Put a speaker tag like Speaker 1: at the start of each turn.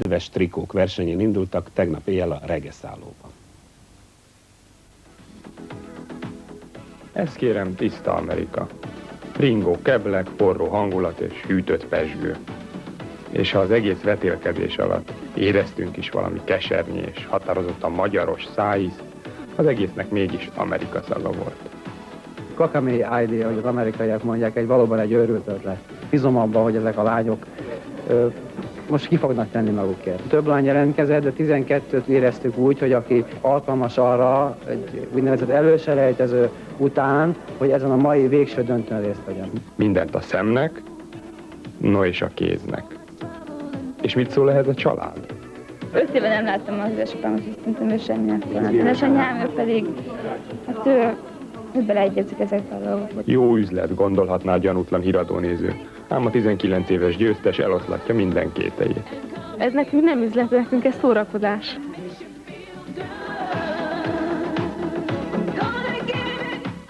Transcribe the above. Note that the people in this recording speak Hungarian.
Speaker 1: Nedves trikók versenyén indultak tegnap éjjel a Regeszállóban.
Speaker 2: Ez kérem tiszta Amerika. Ringó keblek, forró hangulat és hűtött pezsgő. És ha az egész vetélkedés alatt éreztünk is valami kesernyi és határozottan magyaros szájízt, az egésznek mégis Amerika szaga volt.
Speaker 3: Kakami idea, hogy az amerikaiak mondják, valóban egy őrült ötlet. Bízom abban, hogy ezek a lányok most ki fognak tenni magukért. Több lány jelentkezett, de 12-t éreztük úgy, hogy aki alkalmas arra, egy úgynevezett előselejtező után, hogy ezen a mai végső döntőn részt vegyen.
Speaker 2: Mindent a szemnek, no és a kéznek. És mit szól ehhez a család?
Speaker 4: 5 éve nem láttam az édesapámat, és szerintem ő semminek van. Édesanyám, ő pedig, hát ő beleegyezik ezekbe a dolgokba.
Speaker 2: Jó üzlet, gondolhatná a gyanútlan híradónéző. Ám a 19 éves győztes eloszlatja minden kételyét.
Speaker 5: Ez nekünk nem üzlet, nekünk ez szórakozás.